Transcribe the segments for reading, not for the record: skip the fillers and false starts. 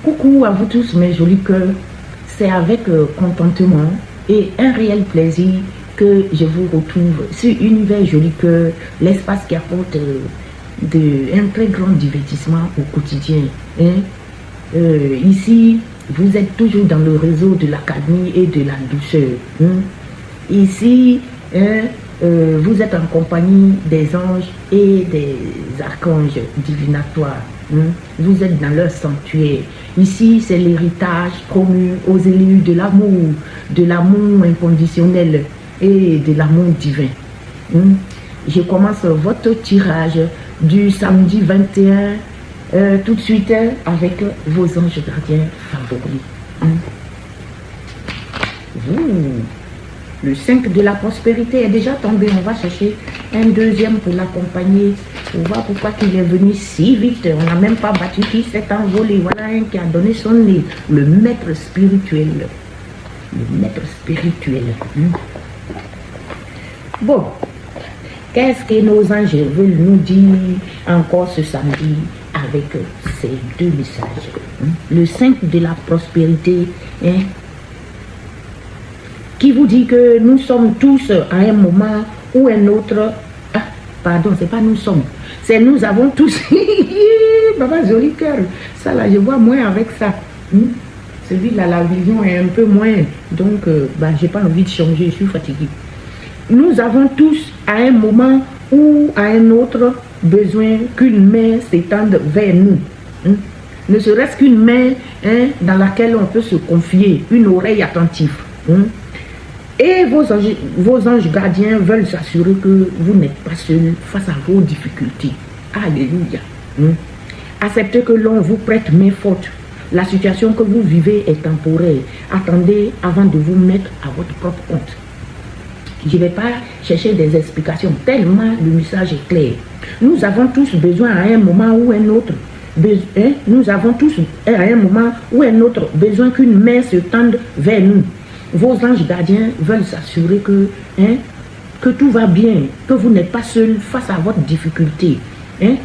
Coucou à vous tous mes jolis cœurs, c'est avec contentement et un réel plaisir que je vous retrouve sur Univers Joli Cœur, l'espace qui apporte un très grand divertissement au quotidien. Hein? Ici, vous êtes toujours dans le réseau de l'académie et de la douceur. Hein? Ici, vous êtes en compagnie des anges et des archanges divinatoires. Vous êtes dans leur sanctuaire. Ici, c'est l'héritage promu aux élus de l'amour inconditionnel et de l'amour divin. Je commence votre tirage du samedi 21 tout de suite avec vos anges gardiens favoris. Le 5 de la prospérité est déjà tombé. On va chercher un deuxième pour l'accompagner. On voit pourquoi il est venu si vite. On n'a même pas battu qui s'est envolé. Voilà un qui a donné son nez. Le maître spirituel. Le maître spirituel. Bon. Qu'est-ce que nos anges veulent nous dire encore ce samedi avec ces deux messages? Le 5 de la prospérité, qui vous dit que nous sommes tous à un moment ou un autre. Ah, pardon, c'est pas nous sommes, c'est nous avons tous. Papa, joli cœur. Ça là, je vois moins avec ça. Celui-là, la vision est un peu moins. Donc, j'ai pas envie de changer, je suis fatiguée. Nous avons tous à un moment ou à un autre besoin qu'une main s'étende vers nous. Ne serait-ce qu'une main dans laquelle on peut se confier, une oreille attentive. Et vos anges gardiens veulent s'assurer que vous n'êtes pas seul face à vos difficultés. Alléluia. Acceptez que l'on vous prête main forte. La situation que vous vivez est temporaire. Attendez avant de vous mettre à votre propre compte. Je ne vais pas chercher des explications tellement le message est clair. Nous avons tous besoin à un moment ou un autre. Nous avons tous à un moment ou un autre besoin qu'une main se tende vers nous. Vos anges gardiens veulent s'assurer que tout va bien, que vous n'êtes pas seul face à votre difficulté. Et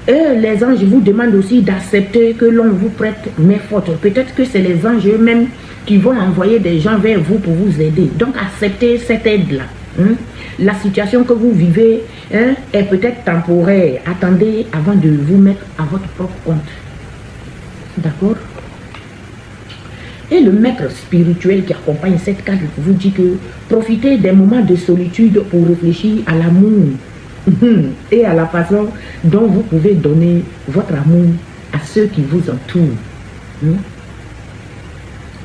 les anges vous demandent aussi d'accepter que l'on vous prête main forte. Peut-être que c'est les anges eux-mêmes qui vont envoyer des gens vers vous pour vous aider. Donc acceptez cette aide-là. La situation que vous vivez est peut-être temporaire. Attendez avant de vous mettre à votre propre compte. D'accord? Et le maître spirituel qui accompagne cette carte vous dit que profitez des moments de solitude pour réfléchir à l'amour et à la façon dont vous pouvez donner votre amour à ceux qui vous entourent.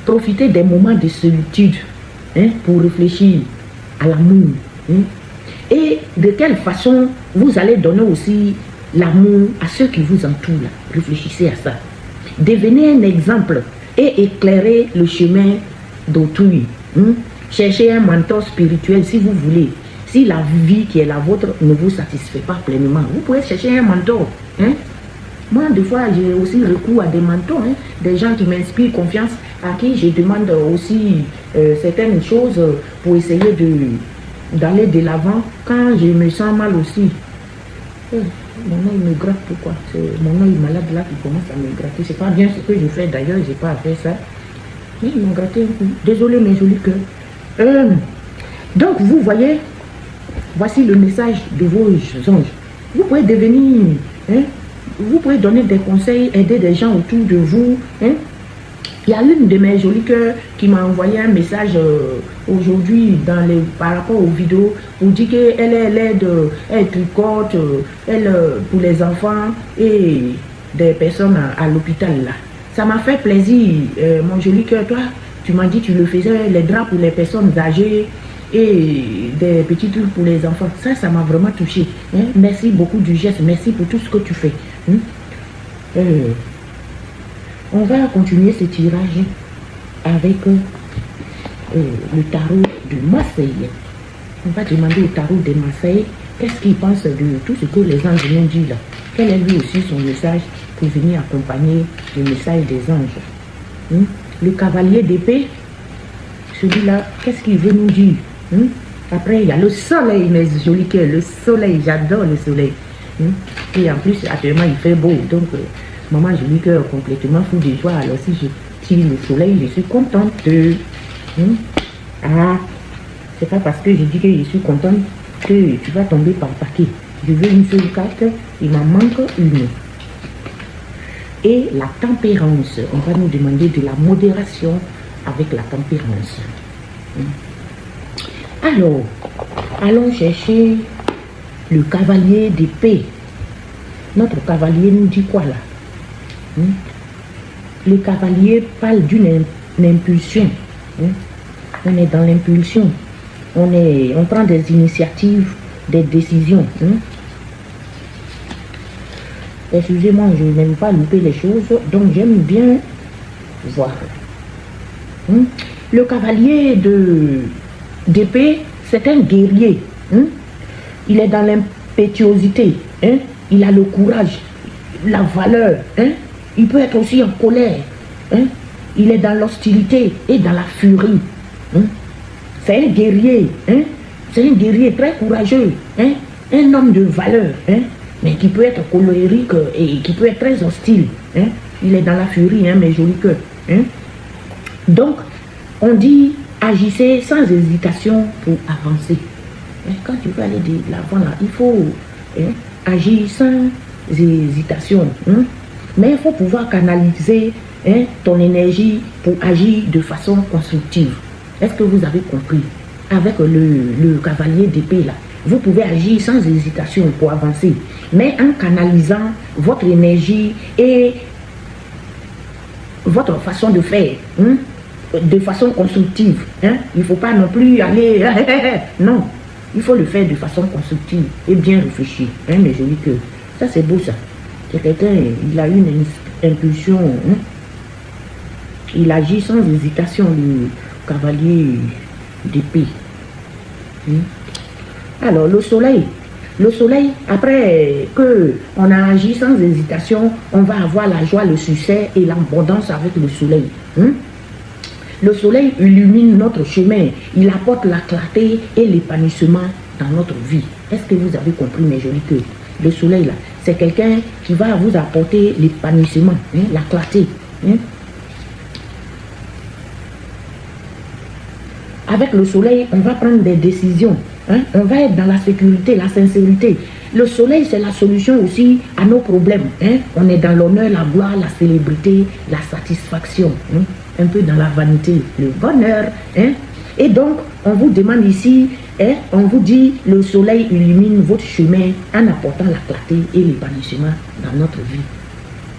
Profitez des moments de solitude pour réfléchir à l'amour. Et de quelle façon vous allez donner aussi l'amour à ceux qui vous entourent. Là. Réfléchissez à ça. Devenez un exemple et éclairez le chemin d'autrui. Cherchez un mentor spirituel si vous voulez. Si la vie qui est la vôtre ne vous satisfait pas pleinement, vous pouvez chercher un mentor. Moi, des fois, j'ai aussi recours à des mentors, des gens qui m'inspirent confiance, à qui je demande aussi certaines choses pour essayer d'aller de l'avant quand je me sens mal aussi. Mon œil me gratte, pourquoi? C'est mon œil malade là qui commence à me gratter. C'est pas bien ce que je fais d'ailleurs, j'ai pas à faire ça. Mais ils m'ont gratté un coup. Désolé mes jolis cœurs. Donc vous voyez, voici le message de vos anges. Vous pouvez devenir, vous pouvez donner des conseils, aider des gens autour de vous. Il y a l'une de mes jolies cœurs qui m'a envoyé un message aujourd'hui par rapport aux vidéos pour dire qu'elle aide, elle tricote, pour les enfants et des personnes à l'hôpital là. Ça m'a fait plaisir, mon joli cœur. Toi, tu m'as dit que tu le faisais, les draps pour les personnes âgées et des petits trucs pour les enfants. Ça m'a vraiment touché. Merci beaucoup du geste, merci pour tout ce que tu fais. On va continuer ce tirage avec le tarot de Marseille. On va demander au tarot de Marseille qu'est-ce qu'il pense de tout ce que les anges nous disent là. Quel est lui aussi son message pour venir accompagner le message des anges. Le cavalier d'épée, celui-là, qu'est-ce qu'il veut nous dire? Après, il y a le soleil, mes jolis cœurs, le soleil, j'adore le soleil. Et en plus, actuellement, il fait beau, donc Maman, je dis que complètement fou de joie. Alors si je tire le soleil, je suis contente. Ah, c'est pas parce que je dis que je suis contente que tu vas tomber par paquet. Je veux une seule carte, il m'en manque une. Et la tempérance, on va nous demander de la modération avec la tempérance. Alors, allons chercher le cavalier d'épée. Notre cavalier nous dit quoi là? Le cavalier parle d'une impulsion. On est dans l'impulsion. On prend des initiatives, des décisions. Excusez-moi, je n'aime pas louper les choses, donc j'aime bien voir. Le cavalier d'épée, c'est un guerrier. Il est dans l'impétuosité. Il a le courage, la valeur. Il peut être aussi en colère. Il est dans l'hostilité et dans la furie. C'est un guerrier. C'est un guerrier très courageux. Un homme de valeur. Mais qui peut être colérique et qui peut être très hostile. Il est dans la furie, mes jolis cœurs. Donc, on dit agissez sans hésitation pour avancer. Quand tu veux aller de l'avant, là, il faut agir sans hésitation. Mais il faut pouvoir canaliser ton énergie pour agir de façon constructive. Est-ce que vous avez compris? Avec le cavalier d'épée là, vous pouvez agir sans hésitation pour avancer, mais en canalisant votre énergie et votre façon de faire, de façon constructive. Il ne faut pas non plus aller... non, il faut le faire de façon constructive et bien réfléchir. Mais je dis que ça c'est beau ça. C'est quelqu'un, il a une impulsion. Il agit sans hésitation, le cavalier d'épée. Alors le soleil, après que on a agi sans hésitation, on va avoir la joie, le succès et l'abondance avec le soleil. Le soleil illumine notre chemin, il apporte la clarté et l'épanouissement dans notre vie. Est-ce que vous avez compris, mes jolis cœurs? Le soleil là, c'est quelqu'un qui va vous apporter l'épanouissement, la clarté. Avec le soleil, on va prendre des décisions. On va être dans la sécurité, la sincérité. Le soleil, c'est la solution aussi à nos problèmes. On est dans l'honneur, la gloire, la célébrité, la satisfaction. Un peu dans la vanité, le bonheur. Et donc, on vous demande ici, on vous dit, le soleil illumine votre chemin en apportant la clarté et l'épanouissement dans notre vie.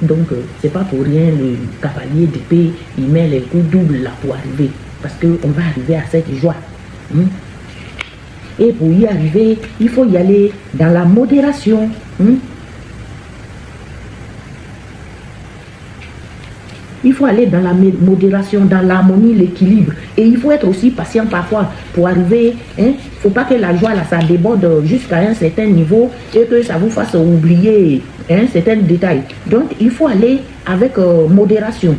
Donc, c'est pas pour rien, le cavalier d'épée, il met les coups doubles là pour arriver. Parce qu'on va arriver à cette joie. Et pour y arriver, il faut y aller dans la modération. Il faut aller dans la modération, dans l'harmonie, l'équilibre. Et il faut être aussi patient parfois pour arriver. Il ne faut pas que la joie, là, ça déborde jusqu'à un certain niveau et que ça vous fasse oublier certains détails. Donc, il faut aller avec modération.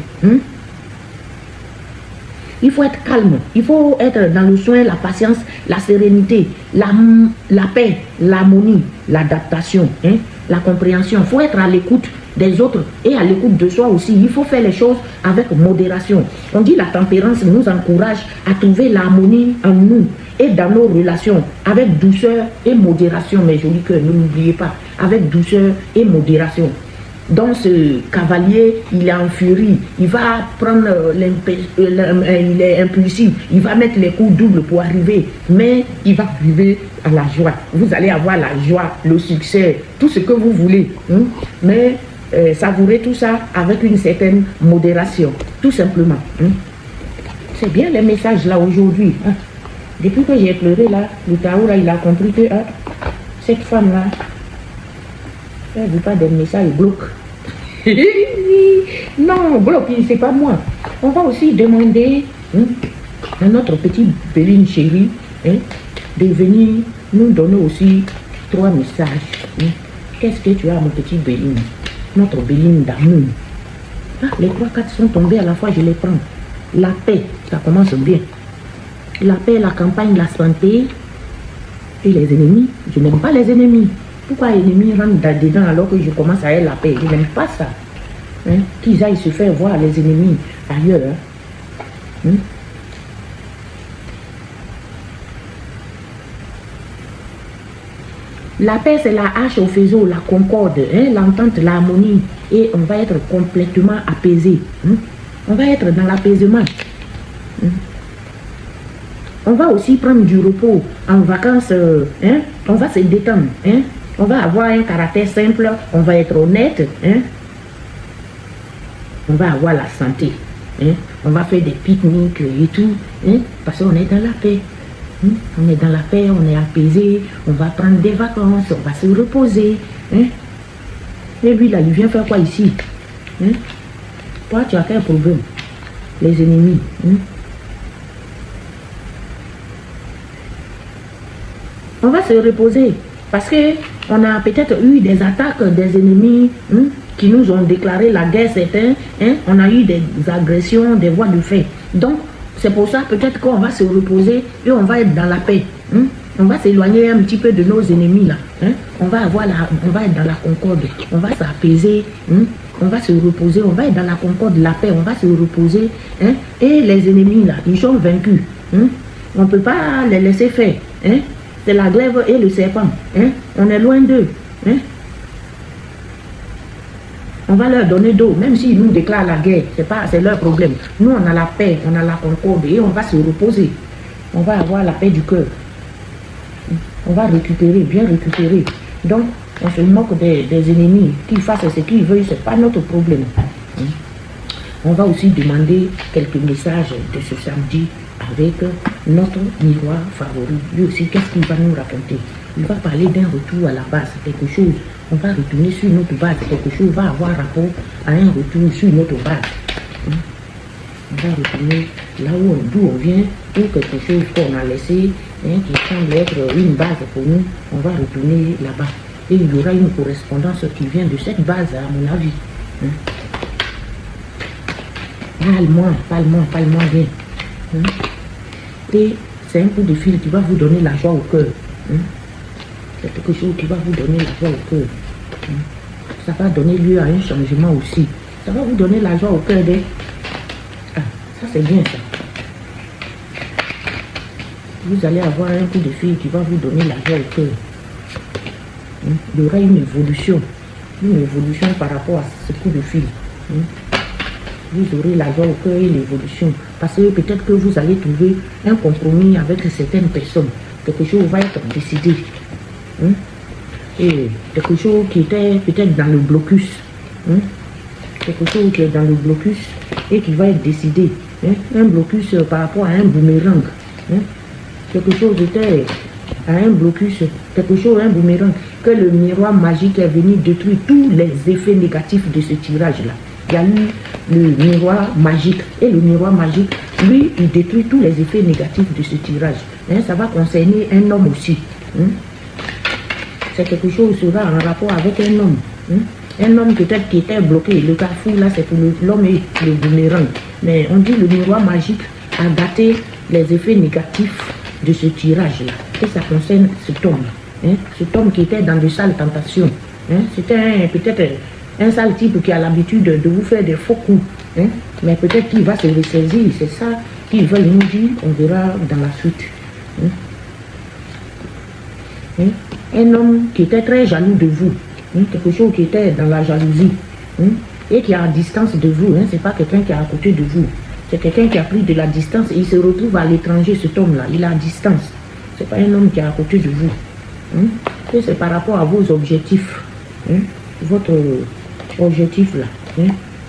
Il faut être calme, il faut être dans le soin, la patience, la sérénité, la paix, l'harmonie, l'adaptation, la compréhension. Il faut être à l'écoute des autres et à l'écoute de soi aussi. Il faut faire les choses avec modération. On dit la tempérance nous encourage à trouver l'harmonie en nous et dans nos relations avec douceur et modération. Mais jolis cœurs, ne l'oubliez pas, avec douceur et modération. Donc ce cavalier, il est en furie, il va prendre il est impulsif, il va mettre les coups doubles pour arriver, mais il va arriver à la joie. Vous allez avoir la joie, le succès, tout ce que vous voulez, mais savourez tout ça avec une certaine modération, tout simplement. C'est bien les messages là aujourd'hui. Depuis que j'ai pleuré là, le Taoura il a compris que cette femme là, elle ne veut pas des messages glauques. Non, glauque, c'est pas moi. On va aussi demander à notre petite Béline chérie de venir nous donner aussi 3 messages. Qu'est-ce que tu as, mon petit Béline? Notre Béline d'amour. Les 3 cartes sont tombées à la fois, je les prends. La paix, ça commence bien. La paix, la campagne, la santé et les ennemis. Je n'aime pas les ennemis. Pourquoi l'ennemi rentre dedans alors que je commence à être la paix? Je n'aime pas ça. qu'ils aillent se faire voir les ennemis ailleurs. La paix, c'est la hache au faisceau, la concorde, l'entente, l'harmonie. Et on va être complètement apaisé. On va être dans l'apaisement. On va aussi prendre du repos en vacances. On va se détendre. On va avoir un caractère simple. On va être honnête. On va avoir la santé. On va faire des pique-niques et tout. Parce qu'on est dans la paix. On est dans la paix, on est apaisé, on va prendre des vacances, on va se reposer. Et lui, là, il vient faire quoi ici? Toi, tu as quel problème? Les ennemis. On va se reposer parce qu'on a peut-être eu des attaques des ennemis qui nous ont déclaré la guerre, certains. On a eu des agressions, des voies de fait. Donc, c'est pour ça peut-être qu'on va se reposer et on va être dans la paix. On va s'éloigner un petit peu de nos ennemis là. On va être dans la concorde. On va s'apaiser. On va se reposer. On va être dans la concorde, la paix. On va se reposer. Et les ennemis là, ils sont vaincus. On ne peut pas les laisser faire. C'est la glaive et le serpent. On est loin d'eux. On va leur donner d'eau, même s'ils nous déclarent la guerre, c'est leur problème. Nous, on a la paix, on a la concorde et on va se reposer. On va avoir la paix du cœur. On va récupérer, bien récupérer. Donc, on se moque des ennemis. Qu'ils fassent ce qu'ils veulent, ce n'est pas notre problème. On va aussi demander quelques messages de ce samedi avec notre miroir favori. Lui aussi, qu'est-ce qu'il va nous raconter? Il va parler d'un retour à la base, quelque chose. On va retourner sur notre base, quelque chose va avoir rapport à un retour sur notre base. On va retourner là d'où on vient, ou quelque chose qu'on a laissé, qui semble être une base pour nous. On va retourner là-bas. Et il y aura une correspondance qui vient de cette base, à mon avis. Parle-moi bien. Et c'est un coup de fil qui va vous donner la joie au cœur. C'est quelque chose qui va vous donner la joie au cœur. Ça va donner lieu à un changement aussi. Ça va vous donner la joie au cœur des... ça c'est bien ça. Vous allez avoir un coup de fil qui va vous donner la joie au cœur. Il y aura une évolution par rapport à ce coup de fil. Vous aurez la joie au cœur et l'évolution. Parce que peut-être que vous allez trouver un compromis avec certaines personnes. Quelque chose va être décidé. Et quelque chose qui était peut-être dans le blocus. Quelque chose qui est dans le blocus et qui va être décidé. Un blocus par rapport à un boomerang. Quelque chose était à un blocus, quelque chose, un boomerang, que le miroir magique est venu détruire tous les effets négatifs de ce tirage-là. Il y a eu le miroir magique. Et le miroir magique, lui, il détruit tous les effets négatifs de ce tirage. Ça va concerner un homme aussi. C'est quelque chose qui sera en rapport avec un homme. Un homme peut-être qui était bloqué. Le carrefour là, c'est pour l'homme et le boomerang. Mais on dit le miroir magique a gâté les effets négatifs de ce tirage-là. Et ça concerne cet homme. Cet homme qui était dans de sales tentations. C'était peut-être un sale type qui a l'habitude de vous faire des faux coups. Mais peut-être qu'il va se ressaisir. C'est ça qu'il veut nous dire. On verra dans la suite. Un homme qui était très jaloux de vous. Quelque chose qui était dans la jalousie. Et qui est à distance de vous. C'est pas quelqu'un qui est à côté de vous. C'est quelqu'un qui a pris de la distance et il se retrouve à l'étranger, cet homme-là. Il est à distance. C'est pas un homme qui est à côté de vous. Et c'est par rapport à vos objectifs. Votre objectif là.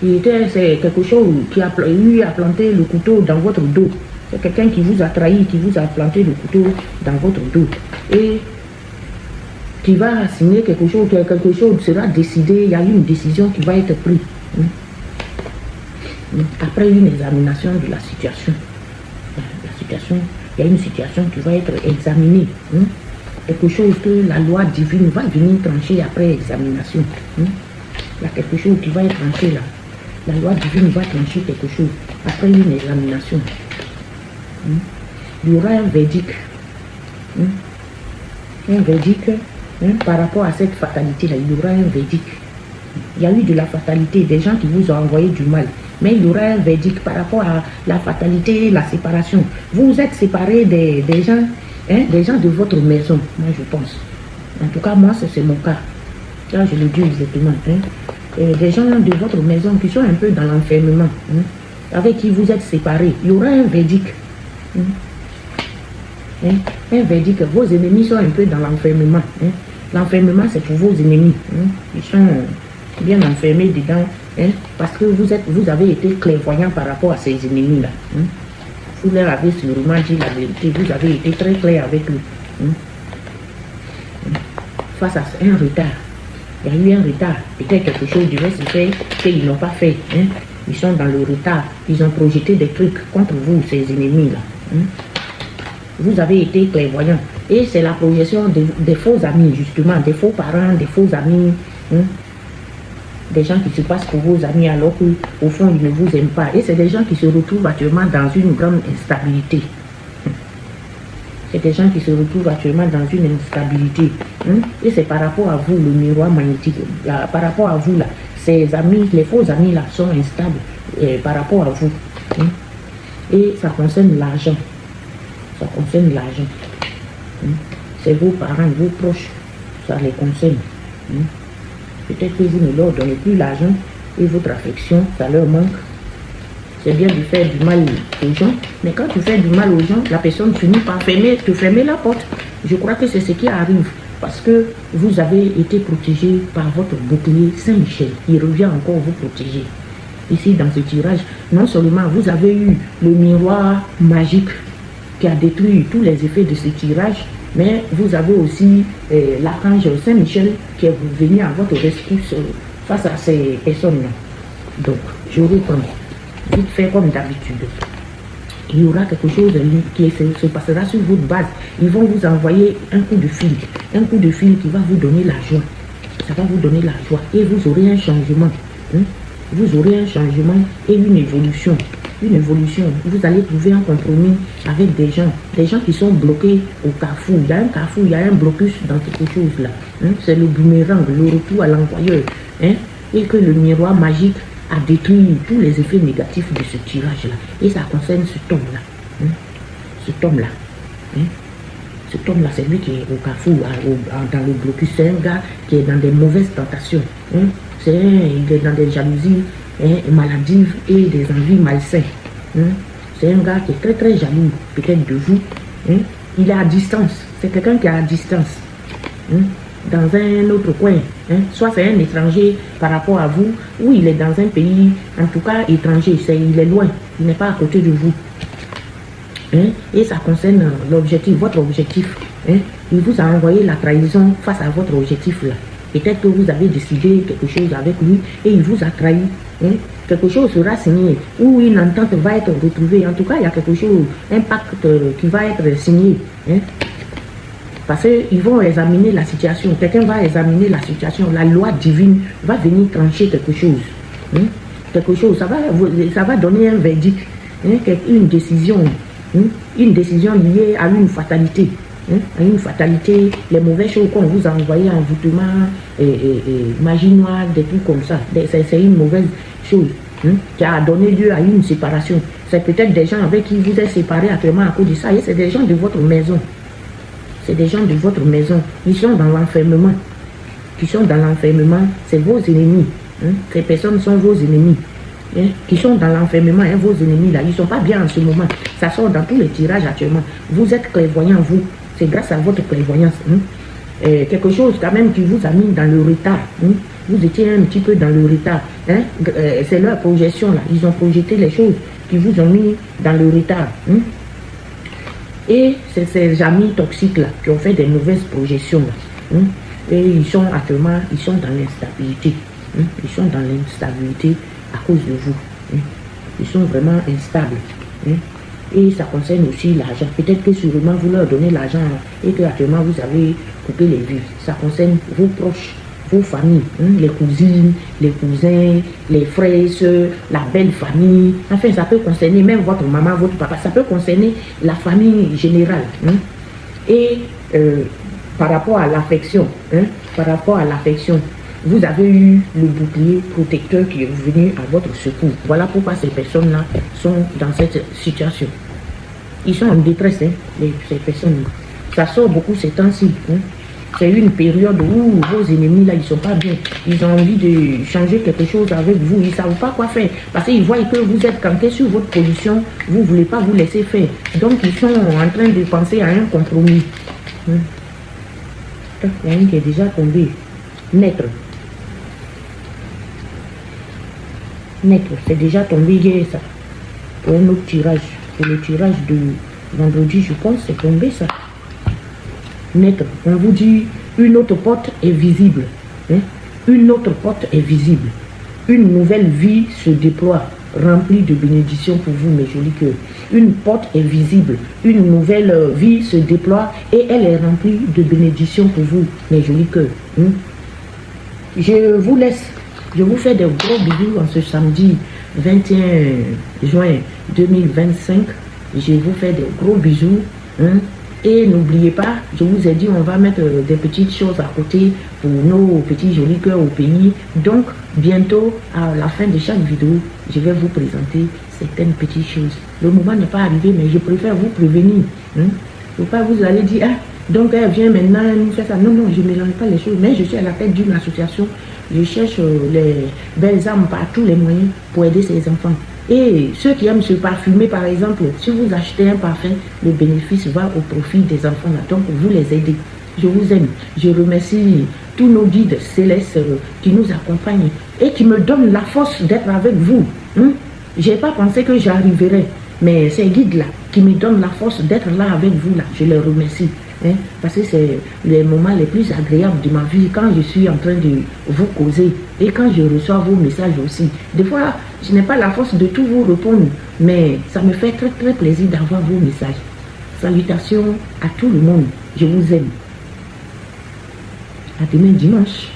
C'est quelque chose qui a eu à planter le couteau dans votre dos. C'est quelqu'un qui vous a trahi, qui vous a planté le couteau dans votre dos. Et qui va signer quelque chose sera décidé, il y a une décision qui va être prise. Après une examination de la situation. Il y a une situation qui va être examinée. Quelque chose que la loi divine va venir trancher après examination. Il y a quelque chose qui va être tranché là. La loi divine va trancher quelque chose après une examination. Il y aura un verdict. Un verdict par rapport à cette fatalité-là. Il y aura un verdict. Il y a eu de la fatalité, des gens qui vous ont envoyé du mal. Mais il y aura un verdict par rapport à la fatalité, la séparation. Vous êtes séparés des gens, hein, des gens de votre maison, moi je pense. En tout cas, moi, c'est mon cas. Là, je le dis exactement. Hein. Des gens de votre maison qui sont un peu dans l'enfermement, hein, avec qui vous êtes séparés. Il y aura un verdict. Hein. Hein. Un verdict. Vos ennemis sont un peu dans l'enfermement. Hein. L'enfermement, c'est pour vos ennemis. Hein. Ils sont bien enfermés dedans. Hein, parce que vous avez été clairvoyant par rapport à ces ennemis-là. Hein. Vous leur avez sûrement dit la vérité. Vous avez été très clair avec eux. Hein. Face à un retard. Il y a eu un retard. Peut-être quelque chose devait se faire qu'ils n'ont pas fait. Hein. Ils sont dans le retard. Ils ont projeté des trucs contre vous, ces ennemis-là. Hein. Vous avez été clairvoyant. Et c'est la projection des faux amis, justement, des faux parents, des faux amis. Hein. Des gens qui se passent pour vos amis alors qu'au fond, ils ne vous aiment pas. Et c'est des gens qui se retrouvent actuellement dans une grande instabilité. C'est des gens qui se retrouvent actuellement dans une instabilité. Hein? Et c'est par rapport à vous, le miroir magnétique. Par rapport à vous, là, ces amis, les faux amis, là, sont instables par rapport à vous. Hein? Et ça concerne l'argent. Ça concerne l'argent. Hein? C'est vos parents, vos proches. Ça les concerne. Hein? Peut-être que vous ne leur donnez plus l'argent et votre affection, ça leur manque. C'est bien de faire du mal aux gens, mais quand tu fais du mal aux gens, la personne finit par te fermer la porte. Je crois que c'est ce qui arrive, parce que vous avez été protégé par votre bouclier Saint-Michel. Il revient encore vous protéger. Ici, dans ce tirage, non seulement vous avez eu le miroir magique qui a détruit tous les effets de ce tirage, mais vous avez aussi l'archange Saint-Michel qui est venu à votre rescousse face à ces personnes-là. Donc, je reprends. Vite fait comme d'habitude. Il y aura quelque chose qui se passera sur votre base. Ils vont vous envoyer un coup de fil. Un coup de fil qui va vous donner la joie. Ça va vous donner la joie. Et vous aurez un changement. Hein? Vous aurez un changement et une évolution. Une évolution. Vous allez trouver un compromis avec des gens qui sont bloqués au carrefour. Il y a un carrefour, il y a un blocus dans quelque chose là. Hein? C'est le boomerang, le retour à l'envoyeur. Hein? Et que le miroir magique à détruire tous les effets négatifs de ce tirage-là. Et ça concerne cet homme-là. Hein? Cet homme-là. Hein? Cet homme-là, c'est lui qui est au carrefour, dans le blocus. C'est un gars qui est dans des mauvaises tentations. Hein? Il est dans des jalousies maladives et des envies malsaines. Hein? C'est un gars qui est très très jaloux, peut-être de vous. Hein? Il est à distance. C'est quelqu'un qui est à distance. Hein? Dans un autre coin, hein? Soit c'est un étranger par rapport à vous, ou il est dans un pays, en tout cas étranger, il est loin, il n'est pas à côté de vous. Hein? Et ça concerne l'objectif, votre objectif. Hein? Il vous a envoyé la trahison face à votre objectif là. Peut-être que vous avez décidé quelque chose avec lui et il vous a trahi. Hein? Quelque chose sera signé, ou une entente va être retrouvée. En tout cas, il y a quelque chose, un pacte qui va être signé. Hein? Parce qu'ils vont examiner la situation. Quelqu'un va examiner la situation. La loi divine va venir trancher quelque chose. Hein? Quelque chose, ça va donner un verdict. Hein? Une décision. Hein? Une décision liée à une fatalité. Hein? À une fatalité, les mauvaises choses qu'on vous a envoyées, envoûtement, magie noire, des trucs comme ça. C'est une mauvaise chose. Hein? Qui a donné lieu à une séparation. C'est peut-être des gens avec qui vous êtes séparés actuellement à cause de ça. Et c'est des gens de votre maison. C'est des gens de votre maison. Ils sont dans l'enfermement. Qui sont dans l'enfermement, c'est vos ennemis. Hein? Ces personnes sont vos ennemis. Hein? Qui sont dans l'enfermement, hein? Vos ennemis là. Ils ne sont pas bien en ce moment. Ça sort dans tous les tirages actuellement. Vous êtes clairvoyant, vous. C'est grâce à votre clairvoyance. Hein? Quelque chose quand même qui vous a mis dans le retard. Hein? Vous étiez un petit peu dans le retard. Hein? C'est leur projection là. Ils ont projeté les choses qui vous ont mis dans le retard. Hein? Et c'est ces amis toxiques là qui ont fait des mauvaises projections là. Hein? Et ils sont actuellement, ils sont dans l'instabilité. Hein? Ils sont dans l'instabilité à cause de vous. Hein? Ils sont vraiment instables. Hein? Et ça concerne aussi l'argent. Peut-être que sûrement vous leur donnez l'argent et que actuellement vous avez coupé les vues. Ça concerne vos proches, vos familles, hein? Les cousines, les cousins, les frères, soeurs, la belle famille. Enfin, ça peut concerner même votre maman, votre papa. Ça peut concerner la famille générale. Hein? Et par rapport à l'affection, hein? Par rapport à l'affection, vous avez eu le bouclier protecteur qui est venu à votre secours. Voilà pourquoi ces personnes-là sont dans cette situation. Ils sont en détresse, hein, ces personnes-là. Ça sort beaucoup ces temps-ci. Hein. C'est une période où vos ennemis, là, ils ne sont pas bien. Ils ont envie de changer quelque chose avec vous. Ils ne savent pas quoi faire. Parce qu'ils voient que vous êtes campé sur votre position. Vous ne voulez pas vous laisser faire. Donc, ils sont en train de penser à un compromis. Il y a un qui est déjà tombé. Naître. Naître, c'est déjà tombé hier, ça. Pour un autre tirage. Pour le tirage de vendredi, je pense, c'est tombé, ça. Naître, on vous dit, une autre porte est visible. Hein? Une autre porte est visible. Une nouvelle vie se déploie, remplie de bénédictions pour vous, mes jolis cœurs. Une porte est visible. Une nouvelle vie se déploie et elle est remplie de bénédictions pour vous, mes jolis cœurs. Hein? Je vous laisse. Je vous fais de gros bisous en ce samedi 21 juin 2025. Je vous fais de gros bisous. Hein? Et n'oubliez pas, je vous ai dit, on va mettre des petites choses à côté pour nos petits jolis cœurs au pays. Donc, bientôt, à la fin de chaque vidéo, je vais vous présenter certaines petites choses. Le moment n'est pas arrivé, mais je préfère vous prévenir. Hein? Il ne faut pas vous aller dire, ah, donc elle vient maintenant, elle nous fait ça. Non, non, je ne mélange pas les choses, mais je suis à la tête d'une association. Je cherche les belles âmes par tous les moyens pour aider ces enfants. Et ceux qui aiment se parfumer, par exemple, si vous achetez un parfum, le bénéfice va au profit des enfants là. Donc, vous les aidez. Je vous aime. Je remercie tous nos guides célestes qui nous accompagnent et qui me donnent la force d'être avec vous. Hein? Je n'ai pas pensé que j'arriverais, mais ces guides-là qui me donnent la force d'être là avec vous, là, je les remercie. Hein? Parce que c'est les moments les plus agréables de ma vie quand je suis en train de vous causer et quand je reçois vos messages aussi. Des fois, je n'ai pas la force de tout vous répondre, mais ça me fait très très plaisir d'avoir vos messages. Salutations à tout le monde. Je vous aime. À demain dimanche.